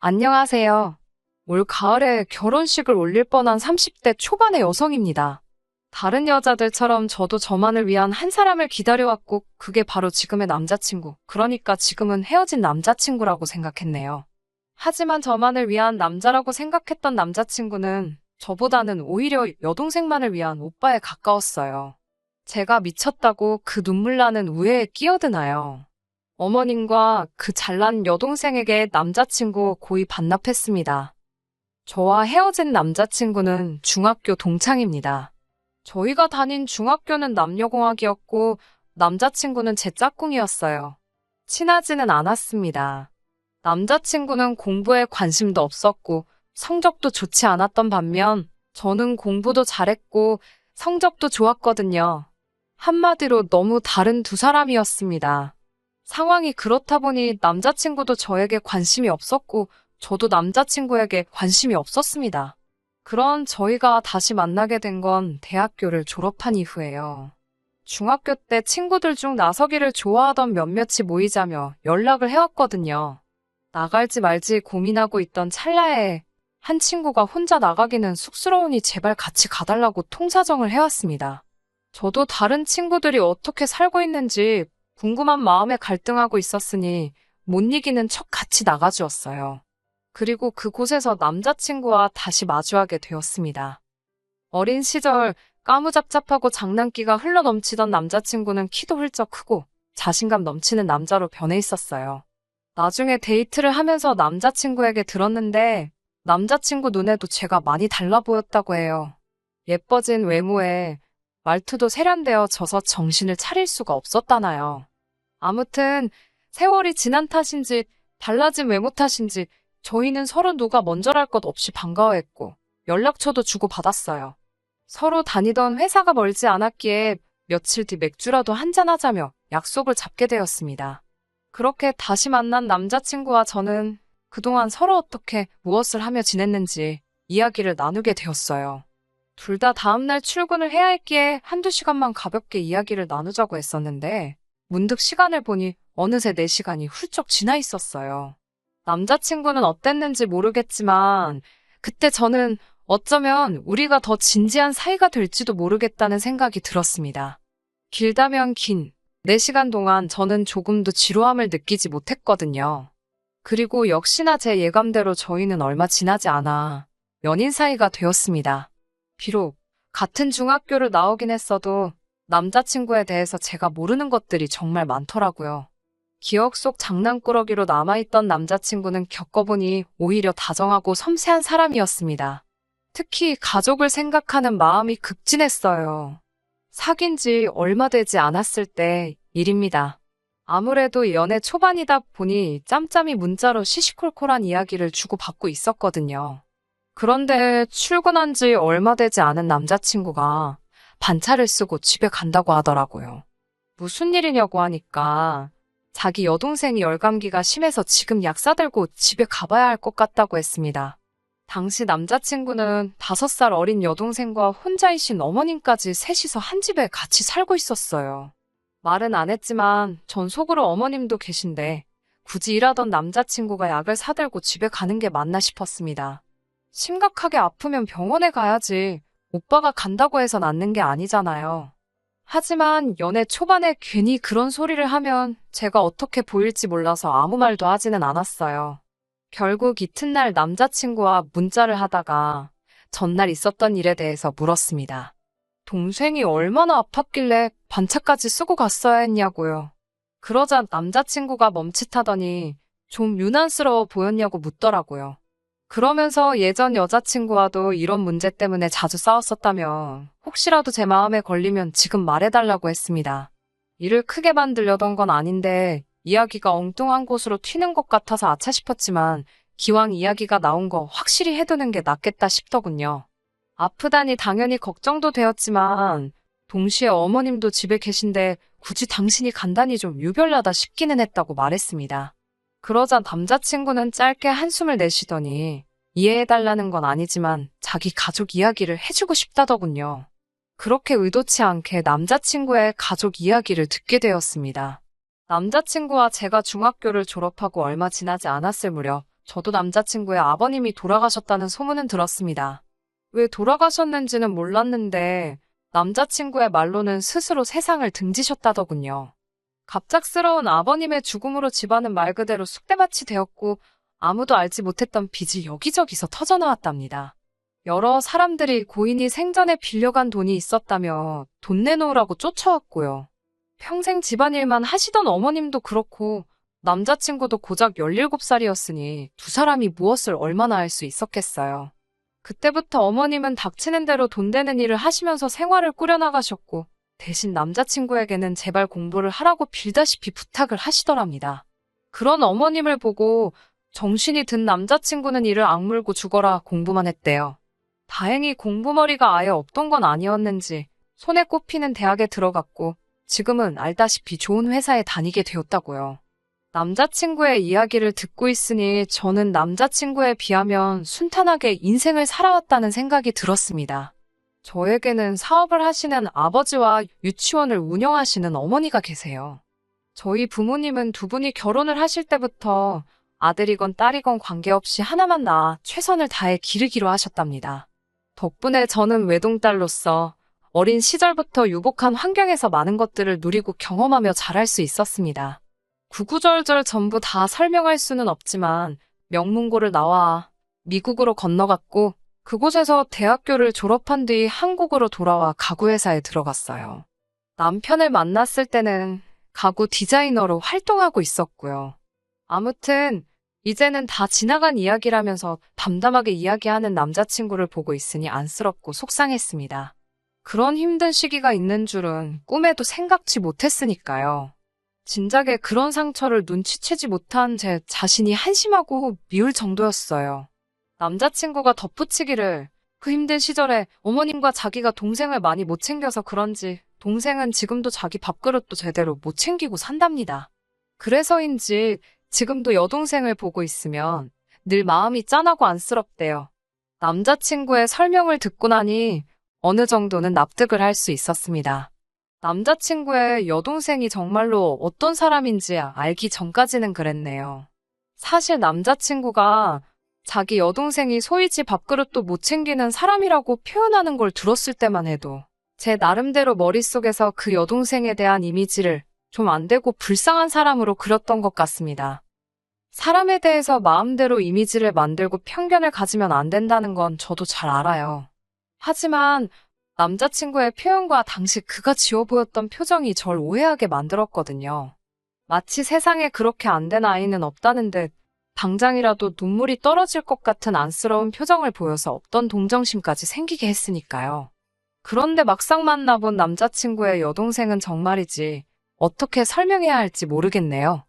안녕하세요. 올 가을에 결혼식을 올릴 뻔한 30대 초반의 여성입니다. 다른 여자들처럼 저도 저만을 위한 한 사람을 기다려왔고, 그게 바로 지금의 남자친구, 그러니까 지금은 헤어진 남자친구라고 생각했네요. 하지만 저만을 위한 남자라고 생각했던 남자친구는 저보다는 오히려 여동생만을 위한 오빠에 가까웠어요. 제가 미쳤다고 그 눈물 나는 우애에 끼어드나요? 어머님과 그 잘난 여동생에게 남자친구 고이 반납했습니다. 저와 헤어진 남자친구는 중학교 동창입니다. 저희가 다닌 중학교는 남녀공학이었고 남자친구는 제 짝꿍이었어요. 친하지는 않았습니다. 남자친구는 공부에 관심도 없었고 성적도 좋지 않았던 반면 저는 공부도 잘했고 성적도 좋았거든요. 한마디로 너무 다른 두 사람이었습니다. 상황이 그렇다 보니 남자친구도 저에게 관심이 없었고 저도 남자친구에게 관심이 없었습니다. 그런 저희가 다시 만나게 된 건 대학교를 졸업한 이후예요. 중학교 때 친구들 중 나서기를 좋아하던 몇몇이 모이자며 연락을 해왔거든요. 나갈지 말지 고민하고 있던 찰나에 한 친구가 혼자 나가기는 쑥스러우니 제발 같이 가달라고 통사정을 해왔습니다. 저도 다른 친구들이 어떻게 살고 있는지 궁금한 마음에 갈등하고 있었으니 못 이기는 척 같이 나가주었어요. 그리고 그곳에서 남자친구와 다시 마주하게 되었습니다. 어린 시절 까무잡잡하고 장난기가 흘러넘치던 남자친구는 키도 훌쩍 크고 자신감 넘치는 남자로 변해 있었어요. 나중에 데이트를 하면서 남자친구에게 들었는데 남자친구 눈에도 제가 많이 달라 보였다고 해요. 예뻐진 외모에 말투도 세련되어져서 정신을 차릴 수가 없었다나요. 아무튼 세월이 지난 탓인지 달라진 외모 탓인지 저희는 서로 누가 먼저랄 것 없이 반가워했고 연락처도 주고받았어요. 서로 다니던 회사가 멀지 않았기에 며칠 뒤 맥주라도 한잔하자며 약속을 잡게 되었습니다. 그렇게 다시 만난 남자친구와 저는 그동안 서로 어떻게 무엇을 하며 지냈는지 이야기를 나누게 되었어요. 둘 다 다음날 출근을 해야 했기에 한두 시간만 가볍게 이야기를 나누자고 했었는데 문득 시간을 보니 어느새 4시간이 훌쩍 지나 있었어요. 남자친구는 어땠는지 모르겠지만 그때 저는 어쩌면 우리가 더 진지한 사이가 될지도 모르겠다는 생각이 들었습니다. 길다면 긴 4시간 동안 저는 조금도 지루함을 느끼지 못했거든요. 그리고 역시나 제 예감대로 저희는 얼마 지나지 않아 연인 사이가 되었습니다. 비록 같은 중학교를 나오긴 했어도 남자친구에 대해서 제가 모르는 것들이 정말 많더라고요. 기억 속 장난꾸러기로 남아있던 남자친구는 겪어보니 오히려 다정하고 섬세한 사람이었습니다. 특히 가족을 생각하는 마음이 극진했어요. 사귄 지 얼마 되지 않았을 때 일입니다. 아무래도 연애 초반이다 보니 짬짬이 문자로 시시콜콜한 이야기를 주고받고 있었거든요. 그런데 출근한 지 얼마 되지 않은 남자친구가 반차를 쓰고 집에 간다고 하더라고요. 무슨 일이냐고 하니까 자기 여동생이 열감기가 심해서 지금 약 사들고 집에 가봐야 할 것 같다고 했습니다. 당시 남자친구는 5살 어린 여동생과 혼자이신 어머님까지 셋이서 한 집에 같이 살고 있었어요. 말은 안 했지만 전 속으로 어머님도 계신데 굳이 일하던 남자친구가 약을 사들고 집에 가는 게 맞나 싶었습니다. 심각하게 아프면 병원에 가야지 오빠가 간다고 해서 낫는 게 아니잖아요. 하지만 연애 초반에 괜히 그런 소리를 하면 제가 어떻게 보일지 몰라서 아무 말도 하지는 않았어요. 결국 이튿날 남자친구와 문자를 하다가 전날 있었던 일에 대해서 물었습니다. 동생이 얼마나 아팠길래 반차까지 쓰고 갔어야 했냐고요. 그러자 남자친구가 멈칫하더니 좀 유난스러워 보였냐고 묻더라고요. 그러면서 예전 여자친구와도 이런 문제 때문에 자주 싸웠었다며 혹시라도 제 마음에 걸리면 지금 말해달라고 했습니다. 일을 크게 만들려던 건 아닌데 이야기가 엉뚱한 곳으로 튀는 것 같아서 아차 싶었지만 기왕 이야기가 나온 거 확실히 해두는 게 낫겠다 싶더군요. 아프다니 당연히 걱정도 되었지만 동시에 어머님도 집에 계신데 굳이 당신이 간다니 좀 유별나다 싶기는 했다고 말했습니다. 그러자 남자친구는 짧게 한숨을 내쉬더니 이해해달라는 건 아니지만 자기 가족 이야기를 해주고 싶다더군요. 그렇게 의도치 않게 남자친구의 가족 이야기를 듣게 되었습니다. 남자친구와 제가 중학교를 졸업하고 얼마 지나지 않았을 무렵 저도 남자친구의 아버님이 돌아가셨다는 소문은 들었습니다. 왜 돌아가셨는지는 몰랐는데 남자친구의 말로는 스스로 세상을 등지셨다더군요. 갑작스러운 아버님의 죽음으로 집안은 말 그대로 쑥대밭이 되었고 아무도 알지 못했던 빚이 여기저기서 터져나왔답니다. 여러 사람들이 고인이 생전에 빌려간 돈이 있었다며 돈 내놓으라고 쫓아왔고요. 평생 집안일만 하시던 어머님도 그렇고 남자친구도 고작 17살이었으니 두 사람이 무엇을 얼마나 할 수 있었겠어요. 그때부터 어머님은 닥치는 대로 돈 되는 일을 하시면서 생활을 꾸려나가셨고 대신 남자친구에게는 제발 공부를 하라고 빌다시피 부탁을 하시더랍니다. 그런 어머님을 보고 정신이 든 남자친구는 이를 악물고 죽어라 공부만 했대요. 다행히 공부머리가 아예 없던 건 아니었는지 손에 꼽히는 대학에 들어갔고 지금은 알다시피 좋은 회사에 다니게 되었다고요. 남자친구의 이야기를 듣고 있으니 저는 남자친구에 비하면 순탄하게 인생을 살아왔다는 생각이 들었습니다. 저에게는 사업을 하시는 아버지와 유치원을 운영하시는 어머니가 계세요. 저희 부모님은 두 분이 결혼을 하실 때부터 아들이건 딸이건 관계없이 하나만 낳아 최선을 다해 기르기로 하셨답니다. 덕분에 저는 외동딸로서 어린 시절부터 유복한 환경에서 많은 것들을 누리고 경험하며 자랄 수 있었습니다. 구구절절 전부 다 설명할 수는 없지만 명문고를 나와 미국으로 건너갔고 그곳에서 대학교를 졸업한 뒤 한국으로 돌아와 가구회사에 들어갔어요. 남편을 만났을 때는 가구 디자이너로 활동하고 있었고요. 아무튼 이제는 다 지나간 이야기라면서 담담하게 이야기하는 남자친구를 보고 있으니 안쓰럽고 속상했습니다. 그런 힘든 시기가 있는 줄은 꿈에도 생각지 못했으니까요. 진작에 그런 상처를 눈치채지 못한 제 자신이 한심하고 미울 정도였어요. 남자친구가 덧붙이기를 그 힘든 시절에 어머님과 자기가 동생을 많이 못 챙겨서 그런지 동생은 지금도 자기 밥그릇도 제대로 못 챙기고 산답니다. 그래서인지 지금도 여동생을 보고 있으면 늘 마음이 짠하고 안쓰럽대요. 남자친구의 설명을 듣고 나니 어느 정도는 납득을 할 수 있었습니다. 남자친구의 여동생이 정말로 어떤 사람인지 알기 전까지는 그랬네요. 사실 남자친구가 자기 여동생이 소위 지 밥그릇도 못 챙기는 사람이라고 표현하는 걸 들었을 때만 해도 제 나름대로 머릿속에서 그 여동생에 대한 이미지를 좀 안 되고 불쌍한 사람으로 그렸던 것 같습니다. 사람에 대해서 마음대로 이미지를 만들고 편견을 가지면 안 된다는 건 저도 잘 알아요. 하지만 남자친구의 표현과 당시 그가 지어 보였던 표정이 절 오해하게 만들었거든요. 마치 세상에 그렇게 안 된 아이는 없다는 듯 당장이라도 눈물이 떨어질 것 같은 안쓰러운 표정을 보여서 없던 동정심까지 생기게 했으니까요. 그런데 막상 만나본 남자친구의 여동생은 정말이지 어떻게 설명해야 할지 모르겠네요.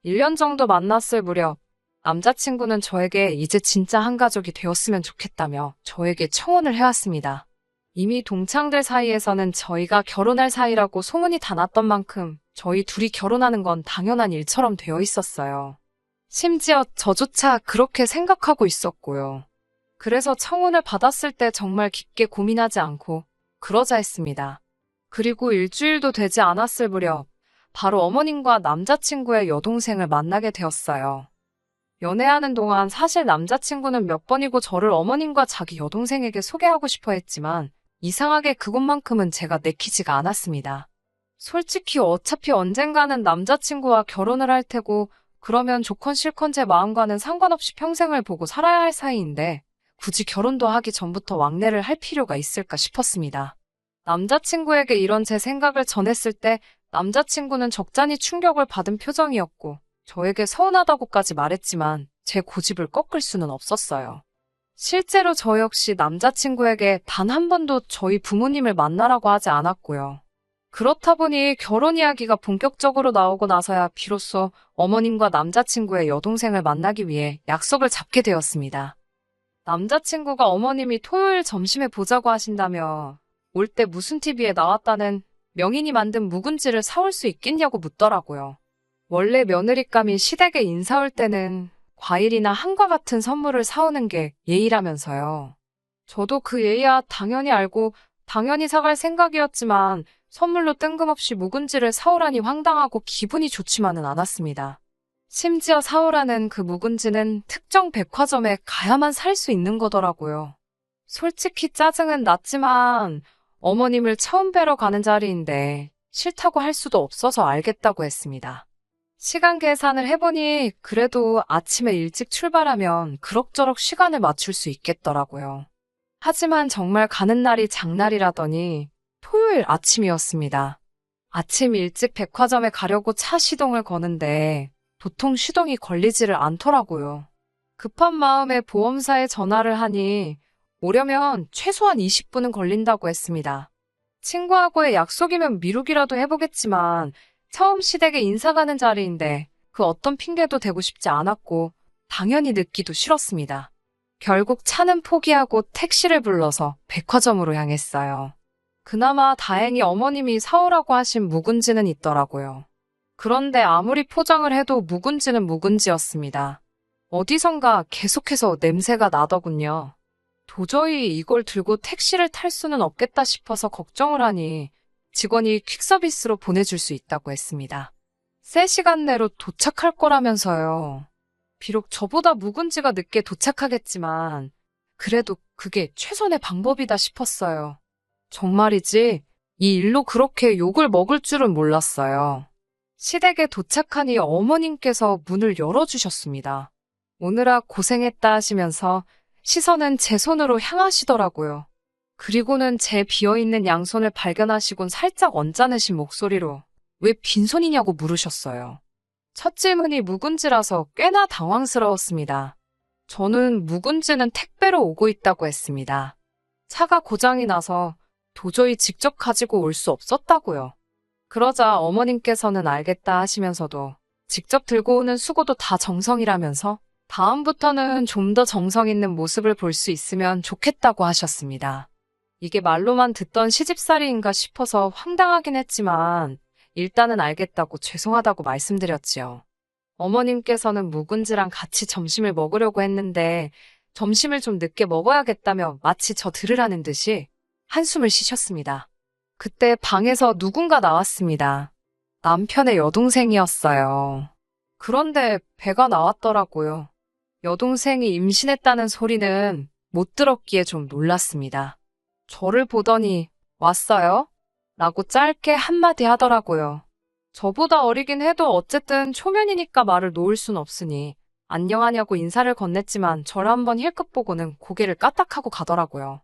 1년 정도 만났을 무렵 남자친구는 저에게 이제 진짜 한 가족이 되었으면 좋겠다며 저에게 청혼을 해왔습니다. 이미 동창들 사이에서는 저희가 결혼할 사이라고 소문이 다 났던 만큼 저희 둘이 결혼하는 건 당연한 일처럼 되어 있었어요. 심지어 저조차 그렇게 생각하고 있었고요. 그래서 청혼을 받았을 때 정말 깊게 고민하지 않고 그러자 했습니다. 그리고 일주일도 되지 않았을 무렵 바로 어머님과 남자친구의 여동생을 만나게 되었어요. 연애하는 동안 사실 남자친구는 몇 번이고 저를 어머님과 자기 여동생에게 소개하고 싶어 했지만 이상하게 그것만큼은 제가 내키지가 않았습니다. 솔직히 어차피 언젠가는 남자친구와 결혼을 할 테고 그러면 좋건 싫건 제 마음과는 상관없이 평생을 보고 살아야 할 사이인데 굳이 결혼도 하기 전부터 왕래를 할 필요가 있을까 싶었습니다. 남자친구에게 이런 제 생각을 전했을 때 남자친구는 적잖이 충격을 받은 표정이었고 저에게 서운하다고까지 말했지만 제 고집을 꺾을 수는 없었어요. 실제로 저 역시 남자친구에게 단 한 번도 저희 부모님을 만나라고 하지 않았고요. 그렇다 보니 결혼 이야기가 본격적으로 나오고 나서야 비로소 어머님과 남자친구의 여동생을 만나기 위해 약속을 잡게 되었습니다. 남자친구가 어머님이 토요일 점심에 보자고 하신다며 올 때 무슨 TV에 나왔다는 명인이 만든 묵은지를 사올 수 있겠냐고 묻더라고요. 원래 며느리감이 시댁에 인사 올 때는 과일이나 한과 같은 선물을 사오는 게 예의라면서요. 저도 그 예의야 당연히 알고 당연히 사갈 생각이었지만 선물로 뜬금없이 묵은지를 사오라니 황당하고 기분이 좋지만은 않았습니다. 심지어 사오라는 그 묵은지는 특정 백화점에 가야만 살 수 있는 거더라고요. 솔직히 짜증은 났지만 어머님을 처음 뵈러 가는 자리인데 싫다고 할 수도 없어서 알겠다고 했습니다. 시간 계산을 해보니 그래도 아침에 일찍 출발하면 그럭저럭 시간을 맞출 수 있겠더라고요. 하지만 정말 가는 날이 장날이라더니 토요일 아침이었습니다. 아침 일찍 백화점에 가려고 차 시동을 거는데 도통 시동이 걸리지를 않더라고요. 급한 마음에 보험사에 전화를 하니 오려면 최소한 20분은 걸린다고 했습니다. 친구하고의 약속이면 미루기라도 해보겠지만 처음 시댁에 인사 가는 자리인데 그 어떤 핑계도 대고 싶지 않았고 당연히 늦기도 싫었습니다. 결국 차는 포기하고 택시를 불러서 백화점으로 향했어요. 그나마 다행히 어머님이 사오라고 하신 묵은지는 있더라고요. 그런데 아무리 포장을 해도 묵은지는 묵은지였습니다. 어디선가 계속해서 냄새가 나더군요. 도저히 이걸 들고 택시를 탈 수는 없겠다 싶어서 걱정을 하니 직원이 퀵서비스로 보내줄 수 있다고 했습니다. 3시간 내로 도착할 거라면서요. 비록 저보다 묵은지가 늦게 도착하겠지만 그래도 그게 최선의 방법이다 싶었어요. 정말이지 이 일로 그렇게 욕을 먹을 줄은 몰랐어요. 시댁에 도착하니 어머님께서 문을 열어주셨습니다. 오느라 고생했다 하시면서 시선은 제 손으로 향하시더라고요. 그리고는 제 비어있는 양손을 발견하시곤 살짝 언짢으신 목소리로 왜 빈손이냐고 물으셨어요. 첫 질문이 묵은지라서 꽤나 당황스러웠습니다. 저는 묵은지는 택배로 오고 있다고 했습니다. 차가 고장이 나서 도저히 직접 가지고 올 수 없었다고요. 그러자 어머님께서는 알겠다 하시면서도 직접 들고 오는 수고도 다 정성이라면서 다음부터는 좀 더 정성 있는 모습을 볼 수 있으면 좋겠다고 하셨습니다. 이게 말로만 듣던 시집살이인가 싶어서 황당하긴 했지만 일단은 알겠다고 죄송하다고 말씀드렸지요. 어머님께서는 묵은지랑 같이 점심을 먹으려고 했는데 점심을 좀 늦게 먹어야겠다며 마치 저 들으라는 듯이 한숨을 쉬셨습니다. 그때 방에서 누군가 나왔습니다. 남편의 여동생이었어요. 그런데 배가 나왔더라고요. 여동생이 임신했다는 소리는 못 들었기에 좀 놀랐습니다. 저를 보더니 왔어요? 라고 짧게 한마디 하더라고요. 저보다 어리긴 해도 어쨌든 초면이니까 말을 놓을 순 없으니 안녕하냐고 인사를 건넸지만 저를 한번 힐끗 보고는 고개를 까딱하고 가더라고요.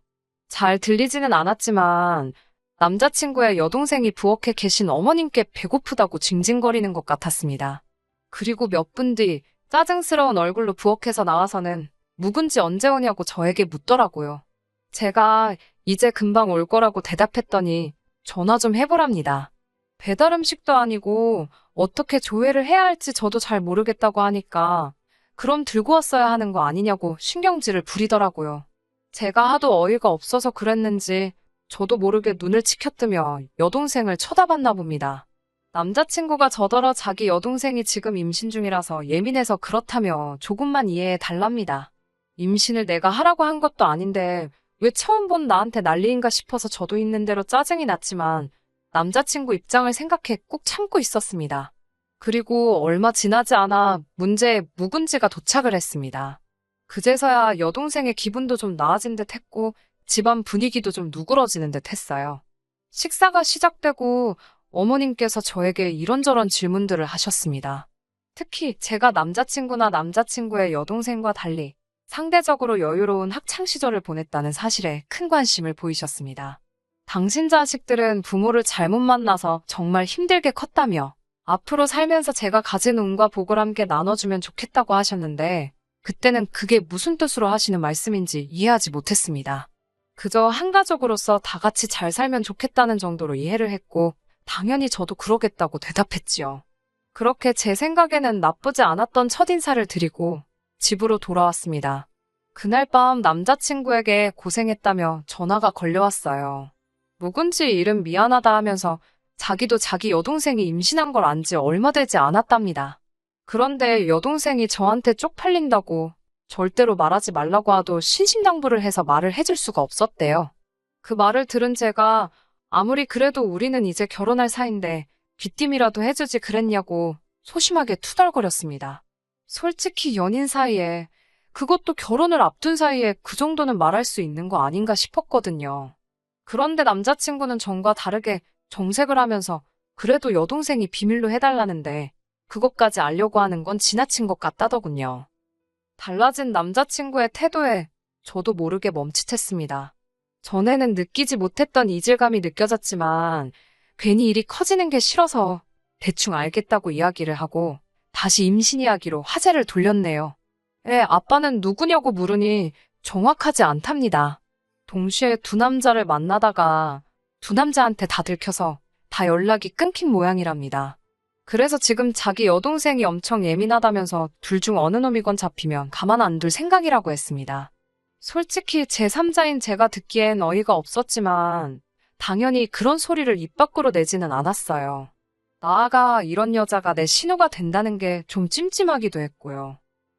잘 들리지는 않았지만 남자친구의 여동생이 부엌에 계신 어머님께 배고프다고 징징거리는 것 같았습니다. 그리고 몇 분 뒤 짜증스러운 얼굴로 부엌에서 나와서는 묵은지 언제 오냐고 저에게 묻더라고요. 제가 이제 금방 올 거라고 대답했더니 전화 좀 해보랍니다. 배달 음식도 아니고 어떻게 조회를 해야 할지 저도 잘 모르겠다고 하니까 그럼 들고 왔어야 하는 거 아니냐고 신경질을 부리더라고요. 제가 하도 어이가 없어서 그랬는지 저도 모르게 눈을 치켜뜨며 여동생을 쳐다봤나 봅니다. 남자친구가 저더러 자기 여동생이 지금 임신 중이라서 예민해서 그렇다며 조금만 이해해 달랍니다. 임신을 내가 하라고 한 것도 아닌데 왜 처음 본 나한테 난리인가 싶어서 저도 있는 대로 짜증이 났지만 남자친구 입장을 생각해 꾹 참고 있었습니다. 그리고 얼마 지나지 않아 문제의 묵은지가 도착을 했습니다. 그제서야 여동생의 기분도 좀 나아진 듯 했고 집안 분위기도 좀 누그러지는 듯 했어요. 식사가 시작되고 어머님께서 저에게 이런저런 질문들을 하셨습니다. 특히 제가 남자친구나 남자친구의 여동생과 달리 상대적으로 여유로운 학창시절을 보냈다는 사실에 큰 관심을 보이셨습니다. 당신 자식들은 부모를 잘못 만나서 정말 힘들게 컸다며 앞으로 살면서 제가 가진 운과 복을 함께 나눠주면 좋겠다고 하셨는데 그때는 그게 무슨 뜻으로 하시는 말씀인지 이해하지 못했습니다. 그저 한 가족으로서 다 같이 잘 살면 좋겠다는 정도로 이해를 했고 당연히 저도 그러겠다고 대답했지요. 그렇게 제 생각에는 나쁘지 않았던 첫인사를 드리고 집으로 돌아왔습니다. 그날 밤 남자친구에게 고생했다며 전화가 걸려왔어요. 묵은지 일은 미안하다 하면서 자기도 자기 여동생이 임신한 걸 안 지 얼마 되지 않았답니다. 그런데 여동생이 저한테 쪽팔린다고 절대로 말하지 말라고 하도 신신당부를 해서 말을 해줄 수가 없었대요. 그 말을 들은 제가 아무리 그래도 우리는 이제 결혼할 사이인데 귀띔이라도 해주지 그랬냐고 소심하게 투덜거렸습니다. 솔직히 연인 사이에, 그것도 결혼을 앞둔 사이에 그 정도는 말할 수 있는 거 아닌가 싶었거든요. 그런데 남자친구는 전과 다르게 정색을 하면서 그래도 여동생이 비밀로 해달라는데 그것까지 알려고 하는 건 지나친 것 같다더군요. 달라진 남자친구의 태도에 저도 모르게 멈칫했습니다. 전에는 느끼지 못했던 이질감이 느껴졌지만 괜히 일이 커지는 게 싫어서 대충 알겠다고 이야기를 하고 다시 임신 이야기로 화제를 돌렸네요. 아빠는 누구냐고 물으니 정확하지 않답니다. 동시에 두 남자를 만나다가 두 남자한테 다 들켜서 다 연락이 끊긴 모양이랍니다. 그래서 지금 자기 여동생이 엄청 예민하다면서 둘 중 어느 놈이건 잡히면 가만 안 둘 생각이라고 했습니다. 솔직히 제3자인 제가 듣기엔 어이가 없었지만 당연히 그런 소리를 입 밖으로 내지는 않았어요. 나아가 이런 여자가 내 신우가 된다는 게 좀 찜찜하기도 했고요.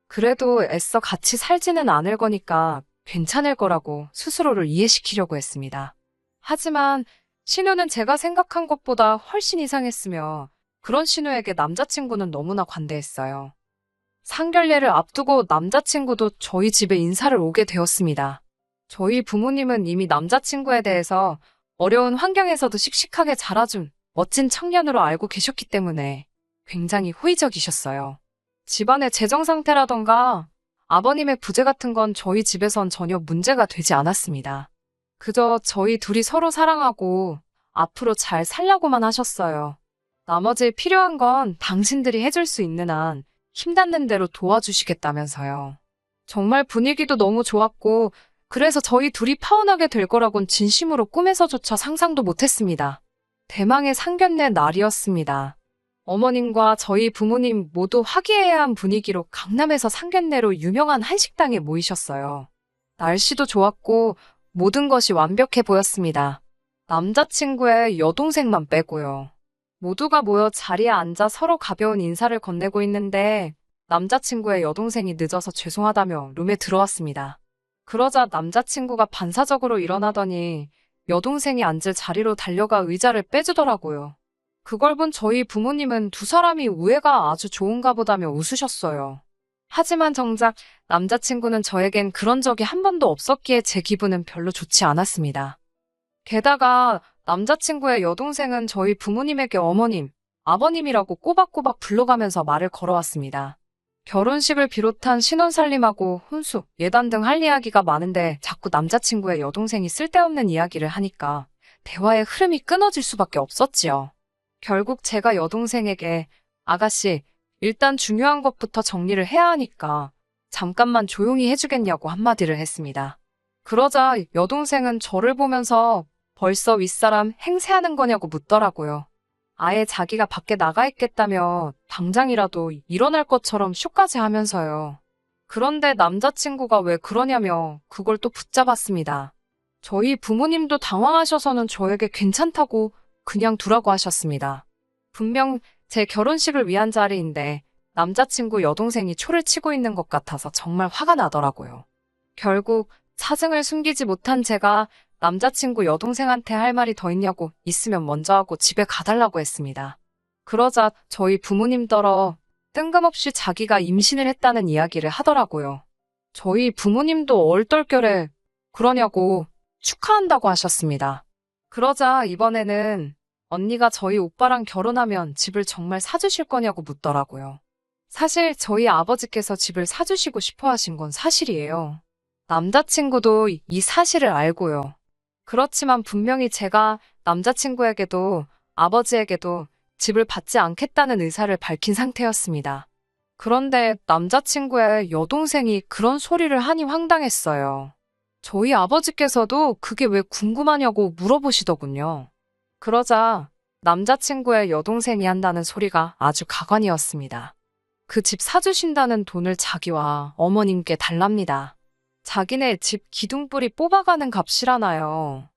그래도 애써 같이 살지는 않을 거니까 괜찮을 거라고 스스로를 이해시키려고 했습니다. 하지만 신우는 제가 생각한 것보다 훨씬 이상했으며 그런 신우에게 남자친구는 너무나 관대했어요. 상견례를 앞두고 남자친구도 저희 집에 인사를 오게 되었습니다. 저희 부모님은 이미 남자친구에 대해서 어려운 환경에서도 씩씩하게 자라준 멋진 청년으로 알고 계셨기 때문에 굉장히 호의적이셨어요. 집안의 재정 상태라던가 아버님의 부재 같은 건 저희 집에선 전혀 문제가 되지 않았습니다. 그저 저희 둘이 서로 사랑하고 앞으로 잘 살려고만 하셨어요. 나머지 필요한 건 당신들이 해줄 수 있는 한 힘닿는 대로 도와주시겠다면서요. 정말 분위기도 너무 좋았고 그래서 저희 둘이 파혼하게 될 거라곤 진심으로 꿈에서조차 상상도 못했습니다. 대망의 상견례 날이었습니다. 어머님과 저희 부모님 모두 화기애애한 분위기로 강남에서 상견례로 유명한 한식당에 모이셨어요. 날씨도 좋았고 모든 것이 완벽해 보였습니다. 남자친구의 여동생만 빼고요. 모두가 모여 자리에 앉아 서로 가벼운 인사를 건네고 있는데 남자친구의 여동생이 늦어서 죄송하다며 룸에 들어왔습니다. 그러자 남자친구가 반사적으로 일어나더니 여동생이 앉을 자리로 달려가 의자를 빼주더라고요. 그걸 본 저희 부모님은 두 사람이 우애가 아주 좋은가 보다며 웃으셨어요. 하지만 정작 남자친구는 저에겐 그런 적이 한 번도 없었기에 제 기분은 별로 좋지 않았습니다. 게다가 남자친구의 여동생은 저희 부모님에게 어머님, 아버님이라고 꼬박꼬박 불러가면서 말을 걸어왔습니다. 결혼식을 비롯한 신혼살림하고 혼수, 예단 등 할 이야기가 많은데 자꾸 남자친구의 여동생이 쓸데없는 이야기를 하니까 대화의 흐름이 끊어질 수밖에 없었지요. 결국 제가 여동생에게 아가씨, 일단 중요한 것부터 정리를 해야 하니까 잠깐만 조용히 해주겠냐고 한마디를 했습니다. 그러자 여동생은 저를 보면서 벌써 윗사람 행세하는 거냐고 묻더라고요. 아예 자기가 밖에 나가 있겠다며 당장이라도 일어날 것처럼 쇼까지 하면서요. 그런데 남자친구가 왜 그러냐며 그걸 또 붙잡았습니다. 저희 부모님도 당황하셔서는 저에게 괜찮다고 그냥 두라고 하셨습니다. 분명 제 결혼식을 위한 자리인데 남자친구 여동생이 초를 치고 있는 것 같아서 정말 화가 나더라고요. 결국 사정을 숨기지 못한 제가 남자친구 여동생한테 할 말이 더 있냐고 있으면 먼저 하고 집에 가달라고 했습니다. 그러자 저희 부모님더러 뜬금없이 자기가 임신을 했다는 이야기를 하더라고요. 저희 부모님도 얼떨결에 그러냐고 축하한다고 하셨습니다. 그러자 이번에는 언니가 저희 오빠랑 결혼하면 집을 정말 사주실 거냐고 묻더라고요. 사실 저희 아버지께서 집을 사주시고 싶어 하신 건 사실이에요. 남자친구도 이 사실을 알고요. 그렇지만 분명히 제가 남자친구에게도 아버지에게도 집을 받지 않겠다는 의사를 밝힌 상태였습니다. 그런데 남자친구의 여동생이 그런 소리를 하니 황당했어요. 저희 아버지께서도 그게 왜 궁금하냐고 물어보시더군요. 그러자 남자친구의 여동생이 한다는 소리가 아주 가관이었습니다. 그 집 사주신다는 돈을 자기와 어머님께 달랍니다. 자기네 집 기둥뿌리 뽑아가는 값이라나요.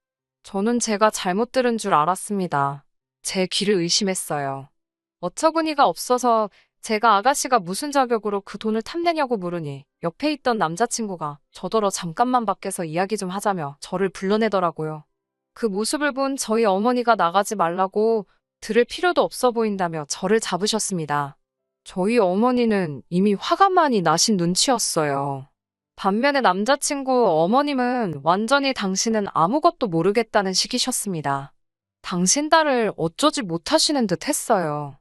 저는 제가 잘못 들은 줄 알았습니다. 제 귀를 의심했어요. 어처구니가 없어서 제가 아가씨가 무슨 자격으로 그 돈을 탐내냐고 물으니 옆에 있던 남자친구가 저더러 잠깐만 밖에서 이야기 좀 하자며 저를 불러내더라고요. 그 모습을 본 저희 어머니가 나가지 말라고 들을 필요도 없어 보인다며 저를 잡으셨습니다. 저희 어머니는 이미 화가 많이 나신 눈치였어요. 반면에 남자친구 어머님은 완전히 당신은 아무것도 모르겠다는 식이셨습니다. 당신 딸을 어쩌지 못하시는 듯 했어요.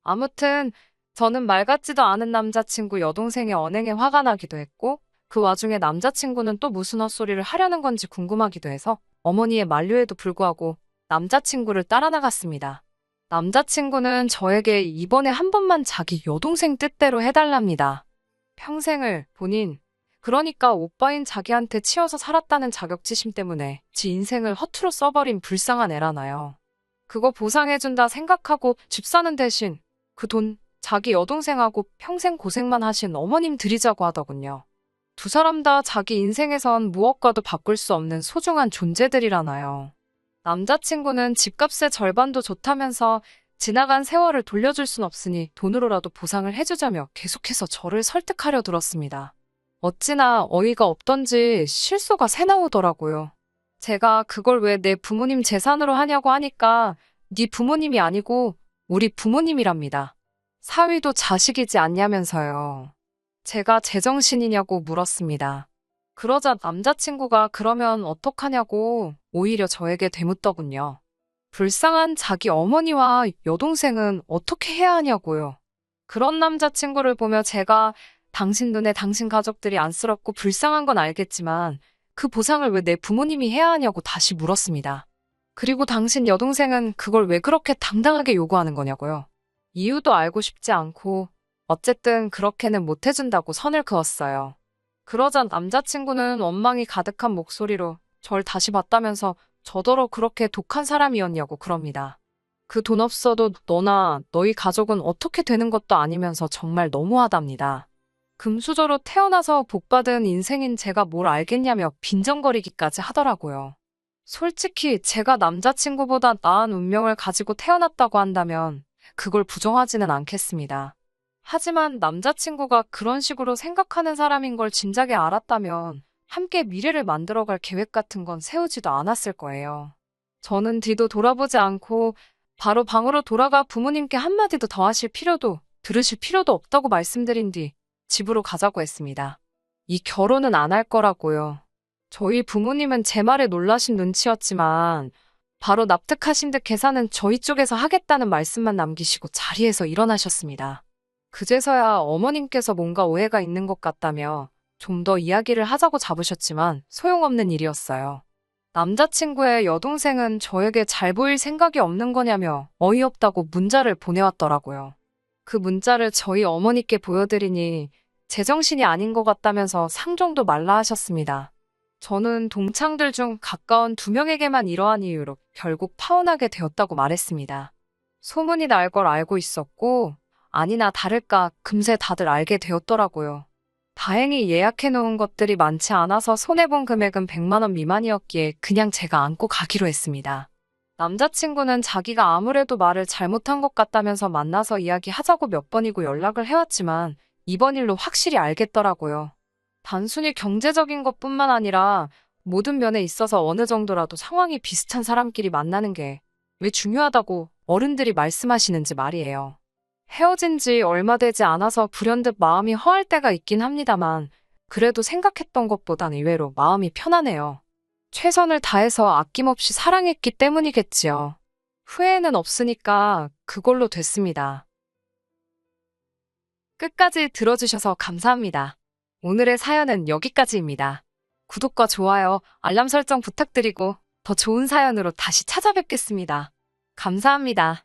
아무튼 저는 말 같지도 않은 남자친구 여동생의 언행에 화가 나기도 했고 그 와중에 남자친구는 또 무슨 헛소리를 하려는 건지 궁금하기도 해서 어머니의 만류에도 불구하고 남자친구를 따라 나갔습니다. 남자친구는 저에게 이번에 한 번만 자기 여동생 뜻대로 해달랍니다. 평생을 본인, 그러니까 오빠인 자기한테 치여서 살았다는 자격지심 때문에 지 인생을 허투루 써버린 불쌍한 애라나요. 그거 보상해준다 생각하고 집 사는 대신 그 돈 자기 여동생하고 평생 고생만 하신 어머님 드리자고 하더군요. 두 사람 다 자기 인생에선 무엇과도 바꿀 수 없는 소중한 존재들이라나요. 남자친구는 집값의 절반도 좋다면서 지나간 세월을 돌려줄 순 없으니 돈으로라도 보상을 해주자며 계속해서 저를 설득하려 들었습니다. 어찌나 어이가 없던지 실소가 새 나오더라고요. 제가 그걸 왜 내 부모님 재산으로 하냐고 하니까 네 부모님이 아니고 우리 부모님이랍니다. 사위도 자식이지 않냐면서요. 제가 제정신이냐고 물었습니다. 그러자 남자친구가 그러면 어떡하냐고 오히려 저에게 되묻더군요. 불쌍한 자기 어머니와 여동생은 어떻게 해야 하냐고요. 그런 남자친구를 보며 제가 당신 눈에 당신 가족들이 안쓰럽고 불쌍한 건 알겠지만 그 보상을 왜 내 부모님이 해야 하냐고 다시 물었습니다. 그리고 당신 여동생은 그걸 왜 그렇게 당당하게 요구하는 거냐고요. 이유도 알고 싶지 않고 어쨌든 그렇게는 못 해준다고 선을 그었어요. 그러자 남자친구는 원망이 가득한 목소리로 절 다시 봤다면서 저더러 그렇게 독한 사람이었냐고 그럽니다. 그 돈 없어도 너나 너희 가족은 어떻게 되는 것도 아니면서 정말 너무하답니다. 금수저로 태어나서 복받은 인생인 제가 뭘 알겠냐며 빈정거리기까지 하더라고요. 솔직히 제가 남자친구보다 나은 운명을 가지고 태어났다고 한다면 그걸 부정하지는 않겠습니다. 하지만 남자친구가 그런 식으로 생각하는 사람인 걸 진작에 알았다면 함께 미래를 만들어갈 계획 같은 건 세우지도 않았을 거예요. 저는 뒤도 돌아보지 않고 바로 방으로 돌아가 부모님께 한마디도 더 하실 필요도 들으실 필요도 없다고 말씀드린 뒤 집으로 가자고 했습니다. 이 결혼은 안 할 거라고요. 저희 부모님은 제 말에 놀라신 눈치였지만 바로 납득하신 듯 계산은 저희 쪽에서 하겠다는 말씀만 남기시고 자리에서 일어나셨습니다. 그제서야 어머님께서 뭔가 오해가 있는 것 같다며 좀 더 이야기를 하자고 잡으셨지만 소용없는 일이었어요. 남자친구의 여동생은 저에게 잘 보일 생각이 없는 거냐며 어이없다고 문자를 보내왔더라고요. 그 문자를 저희 어머니께 보여드리니 제정신이 아닌 것 같다면서 상종도 말라 하셨습니다. 저는 동창들 중 가까운 2명에게만 이러한 이유로 결국 파혼하게 되었다고 말했습니다. 소문이 날 걸 알고 있었고 아니나 다를까 금세 다들 알게 되었더라고요. 다행히 예약해놓은 것들이 많지 않아서 손해본 금액은 100만 원 미만이었기에 그냥 제가 안고 가기로 했습니다. 남자친구는 자기가 아무래도 말을 잘못한 것 같다면서 만나서 이야기하자고 몇 번이고 연락을 해왔지만 이번 일로 확실히 알겠더라고요. 단순히 경제적인 것뿐만 아니라 모든 면에 있어서 어느 정도라도 상황이 비슷한 사람끼리 만나는 게 왜 중요하다고 어른들이 말씀하시는지 말이에요. 헤어진 지 얼마 되지 않아서 불현듯 마음이 허할 때가 있긴 합니다만 그래도 생각했던 것보단 의외로 마음이 편하네요. 최선을 다해서 아낌없이 사랑했기 때문이겠지요. 후회는 없으니까 그걸로 됐습니다. 끝까지 들어주셔서 감사합니다. 오늘의 사연은 여기까지입니다. 구독과 좋아요, 알람 설정 부탁드리고 더 좋은 사연으로 다시 찾아뵙겠습니다. 감사합니다.